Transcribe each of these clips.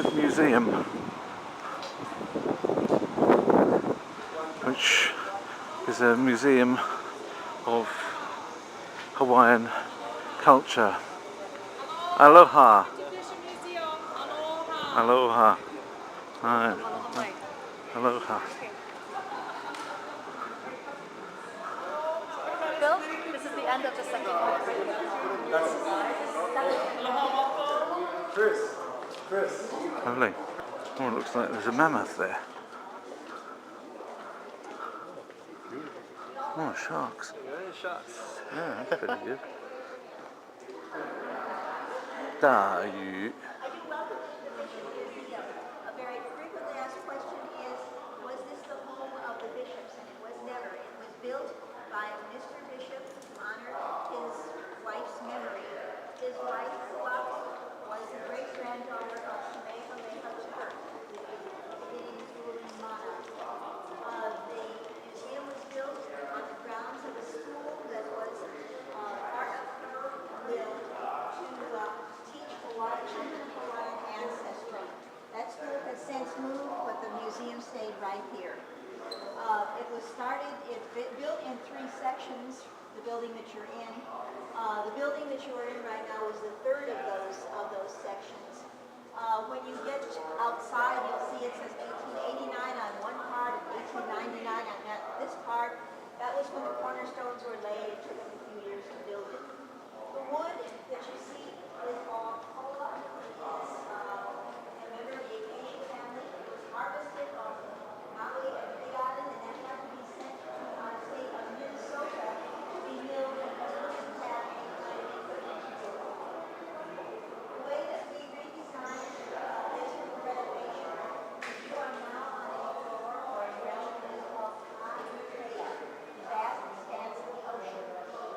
Ship Museum, which is a museum of Hawaiian culture. Aloha. Aloha. Right. Aloha. Bill, this is the end of the second course. Chris. Lovely. Oh, it looks like there's a mammoth there. Oh, sharks. Yeah, that's pretty good. Yu. A very frequently asked question is, was this the home of the bishops? And it was never. It was built by Mr. Bishop to honor his wife's memory. His wife, was the great-granddaughter of Kamehameha I, beginning ruling monarch. The museum was built on the grounds of a school that was part of her will to teach children of Hawaiian ancestry. That school has since moved, but the museum stayed right here. It was built in 3 sections, the building that you're in. The building that you are in right now is the third of those sections. When you get outside, you'll see it says 1889 on one part and 1899 on this part. That was when the cornerstones were laid. It took them a few years to build it. The wood that you see is all koa. It's a member of the acacia family. It was harvested on Maui and Big Island, and then had to be sent to the state of Minnesota to be milled because it doesn't have any kind of equipment to do it. The way that we redesigned this with the renovation, you are now on a floor or a realm that is called high vast expanse of the ocean.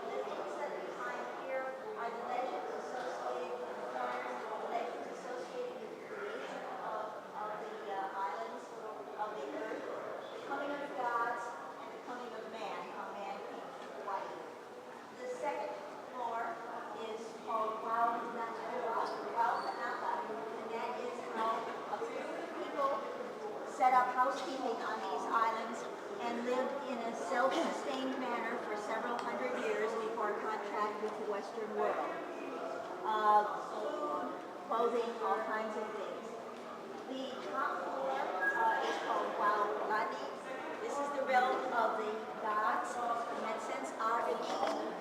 The things that we find here are the legends associated with the corners, the legends associated with the creation of the islands, of the earth, the coming of the gods, and the coming of man, how man came to Hawaii. The second floor is called Wauhanala, and that is how a group of people set up housekeeping on these islands and lived in a self-sustained manner for several hundred years before contact with the Western world. Food, clothing, all kinds of things. The top floor is called Waulani. This is the realm of the gods. In that sense, our elite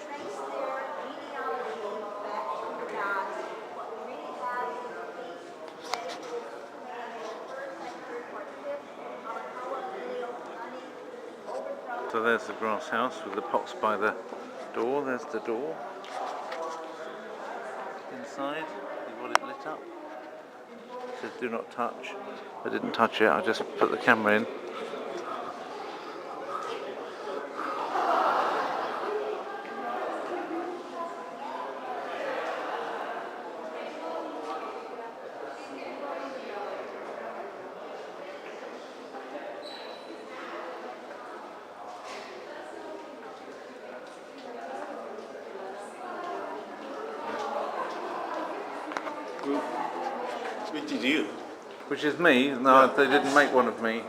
trace their genealogy back to the gods. What we really have is a feast dedicated to Kamehameha I, second, or fifth, Kalakaua, Liliuokalani, overthrown. So there's the grass house with the pots by the door. There's the door. Inside, you've got it lit up. It says do not touch. I didn't touch it, I just put the camera in. Which is you? Which is me. No, they didn't make one of me.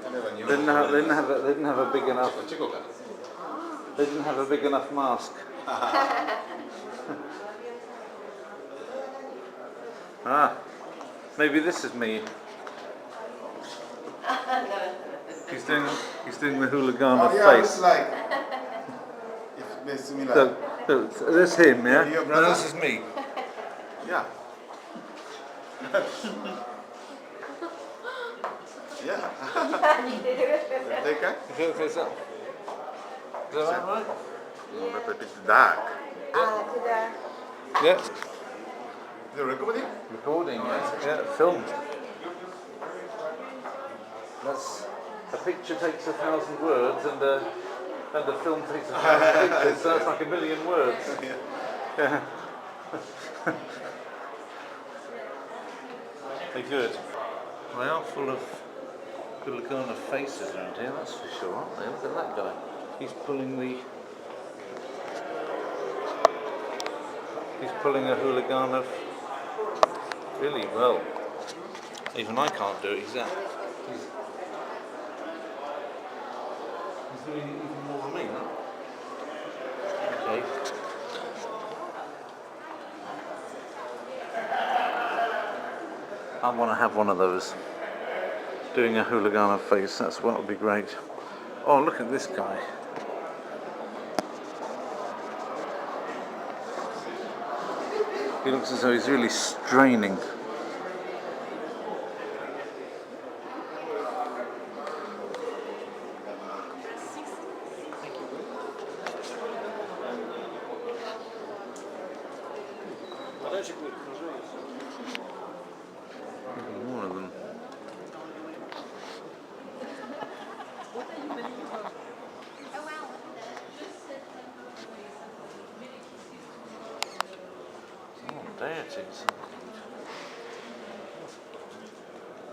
They didn't have a big enough. They didn't have a big enough mask. Maybe this is me. He's doing the Hooligana face. Looks like. It's similar. So this him, yeah? Your No, brother? this is me. Yeah. Yeah. Take it? You feel face up. Is that right? But a bit dark. Yeah. The recording? Recording, yeah, filmed. That's a picture takes 1,000 words and a film takes 1,000 pictures, so that's like 1,000,000 words. Yeah. They're good. They are full of good kind of faces around here, that's for sure, aren't they? Look at that guy. He's pulling a hooligan of really well. Even I can't do it. He's doing even more than me, huh? Okay. I want to have one of those. Doing a hooligana face, that's what would be great. Oh, look at this guy. He looks as though he's really straining. More of them. Oh, deities.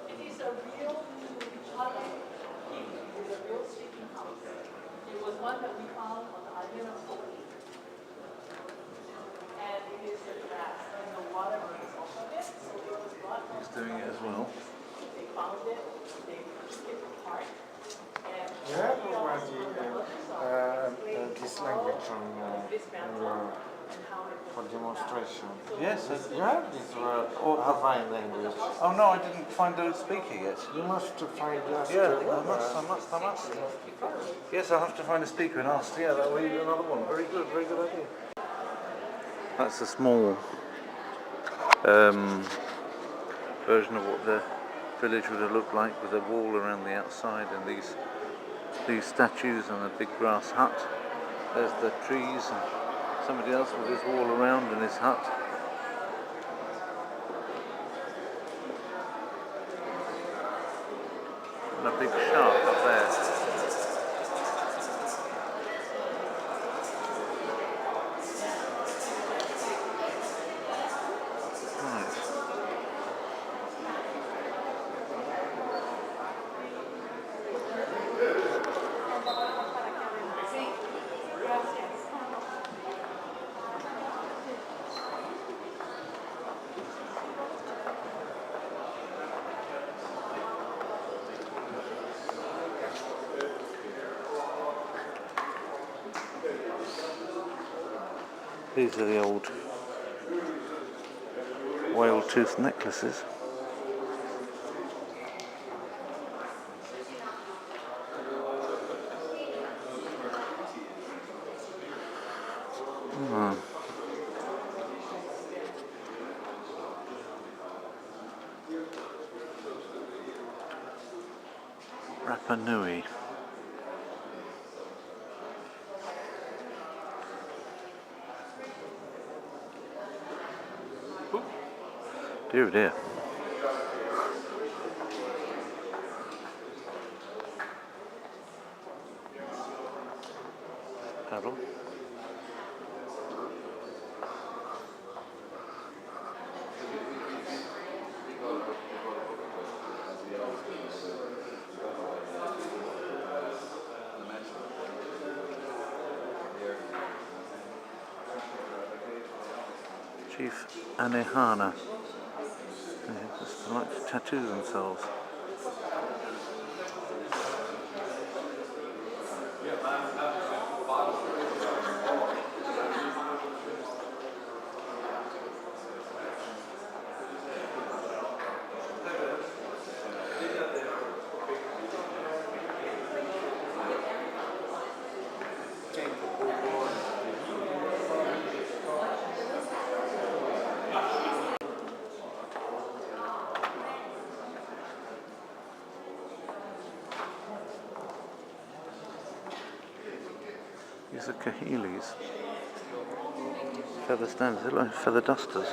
It is a real Hawaiian. It is a real sleeping house. It was one that we found on the island of Hawaii. And it is the grass and the water runs off of it. So it was brought from He's doing it as well. They found it, they took it apart. And You have already this language on and how it for demonstration. Yes. You have this Hawaiian language. Oh no, I didn't find a speaker yet. You must find us. Yeah, I must. Yes, I'll have to find a speaker and ask. Yeah, that'll be another one. Very good idea. That's a small version of what the village would have looked like, with a wall around the outside and these statues and a big grass hut. There's the trees and somebody else with his wall around and his hut. And a big shark up there. Right. These are the old whale tooth necklaces. Rapa Nui. Dear, dear. Paddle. Chief Anehana. They just like to tattoo themselves. These are kahilis. Feather stands, they're like feather dusters.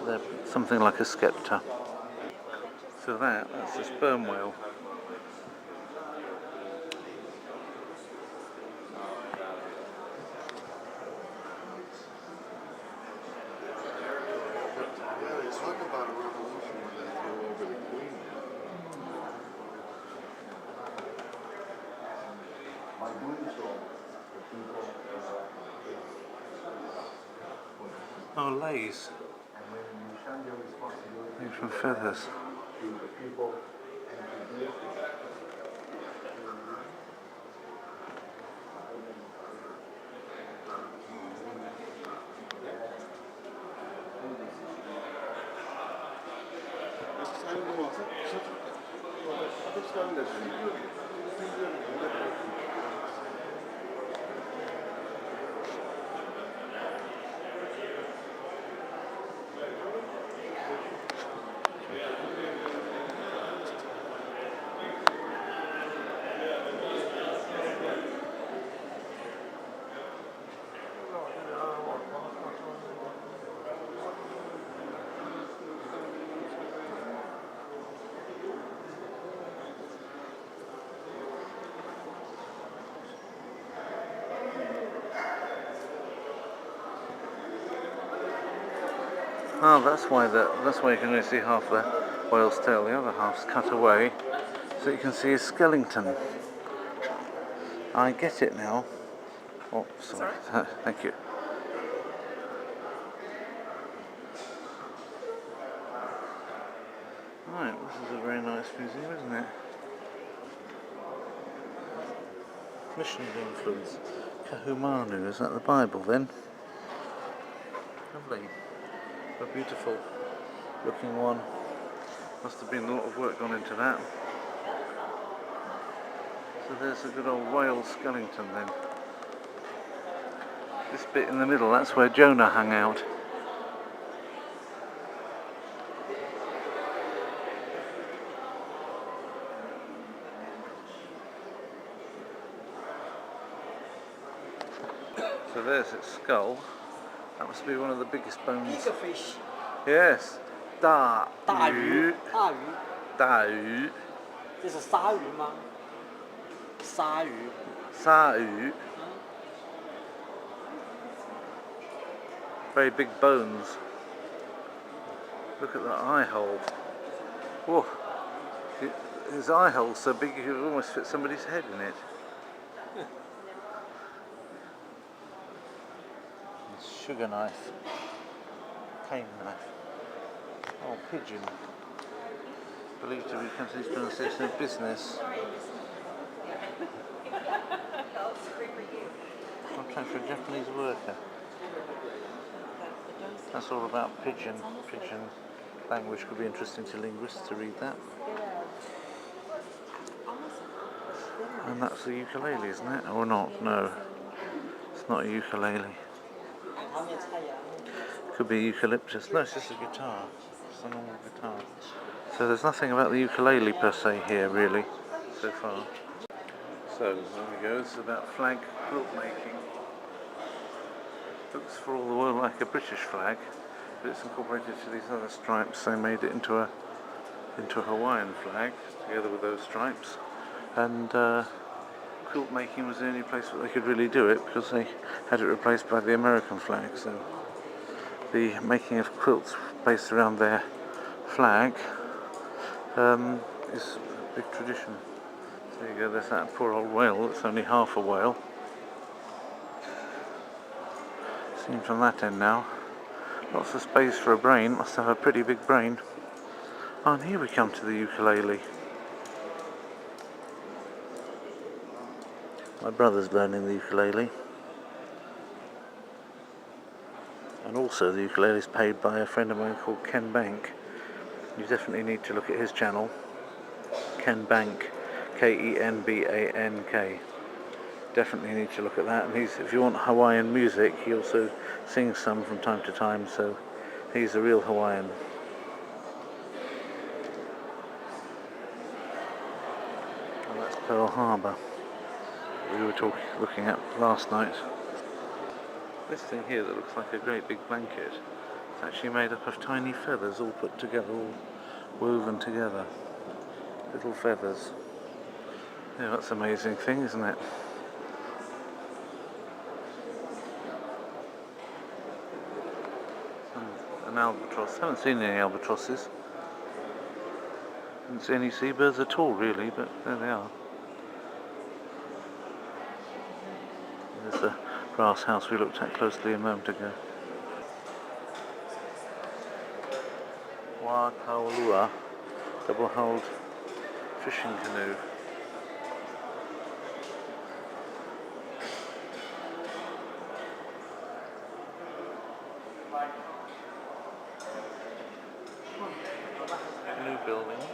They're something like a scepter. So that's a sperm whale. Yeah, they talk about a revolution when they threw over the queen. By doing so, the people Oh, lace. And when you shun your responsibility Made from feathers. to the people and to this. 사는 거 와서 아저씨 가는데 수입이 Oh, that's why you can only see half the whale's tail. The other half's cut away, so you can see his skeleton. I get it now. Oh, sorry. Thank you. Right, this is a very nice museum, isn't it? Missionary influence. Kahumanu, is that the Bible then? Lovely. A beautiful looking one. Must have been a lot of work gone into that. So there's a good old whale skeleton then. This bit in the middle, that's where Jonah hung out. So there's its skull. That must be one of the biggest bones. fish. Yes. 大鱼。大鱼。大鱼。这是鲨鱼吗？鲨鱼。鲨鱼. Very big bones. Look at that eye hole. Whoa. His eye hole's so big you could almost fit somebody's head in it. Sugar knife. Cane knife. Oh, pigeon. Believed to be Cantonese pronunciation of business. I'm trying for a Japanese worker. That's all about pigeon. Pigeon language could be interesting to linguists to read that. And that's a ukulele, isn't it? Or not? No. It's not a ukulele. Could be eucalyptus. No, it's just a guitar. It's a normal guitar. So there's nothing about the ukulele per se here, really, so far. So, there we go. This is about flag quilt making. Looks for all the world like a British flag, but it's incorporated to these other stripes. They made it into a Hawaiian flag, together with those stripes. And quilt making was the only place where they could really do it, because they had it replaced by the American flag. So the making of quilts based around their flag is a big tradition. So there you go, there's that poor old whale that's only half a whale. Seen from that end now. Lots of space for a brain, must have a pretty big brain. Oh, and here we come to the ukulele. My brother's learning the ukulele. And also the ukulele is played by a friend of mine called Ken Bank. You definitely need to look at his channel. Ken Bank, Kenbank. Definitely need to look at that. And if you want Hawaiian music, he also sings some from time to time, so he's a real Hawaiian. And that's Pearl Harbor we were looking at last night. This thing here that looks like a great big blanket, it's actually made up of tiny feathers all put together, all woven together. Little feathers. Yeah, that's an amazing thing, isn't it? An albatross. Haven't seen any albatrosses. Haven't seen any seabirds at all, really, but there they are. There's the grass house we looked at closely a moment ago. Wā Kaulua double-hulled fishing canoe. New building.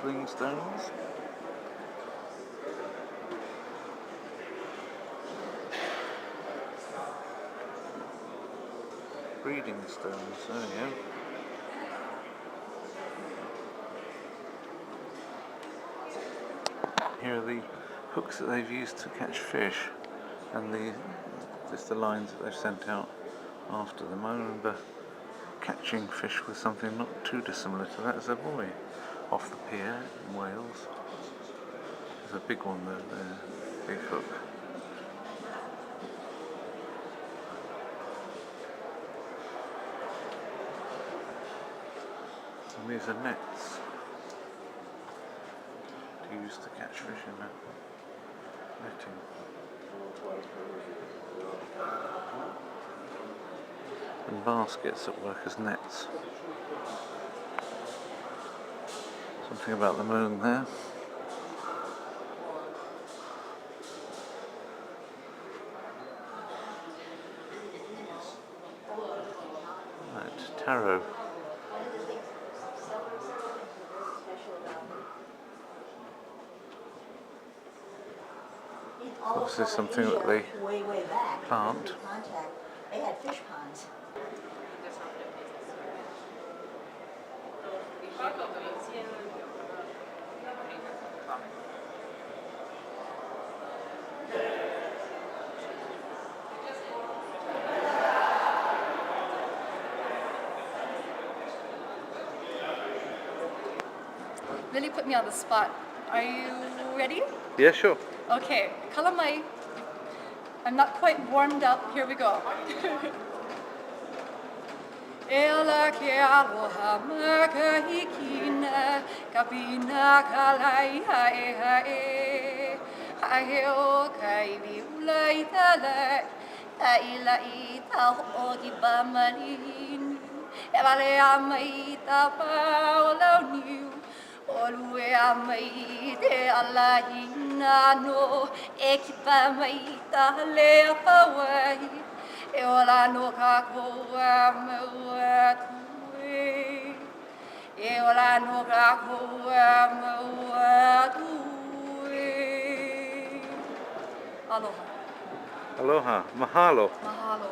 Sling stones. Breeding stones, there we go. Here are the hooks that they've used to catch fish, and just the lines that they've sent out after them. I remember catching fish with something not too dissimilar to that as a boy, off the pier in Wales. There's a big one there, big hook. And these are nets used to catch fish in that netting. And baskets that work as nets. Something about the moon there. Right, taro. This is something that they way back, plant. they had fish ponds. Really put me on the spot. Are you ready? Yeah, sure. Okay, kalamai. I'm not quite warmed up. Here we go. Ela ke aloha makahikina kapina kalai hae hae hae o kai viulai talai tailai ta hoki bamalini e vale amai ta paolo niu olue amai te alahina no e kipa mai ta le Hawaii e ola no kakoa maua tue e ola no kakoa maua tue. Aloha. Aloha. Mahalo. Mahalo.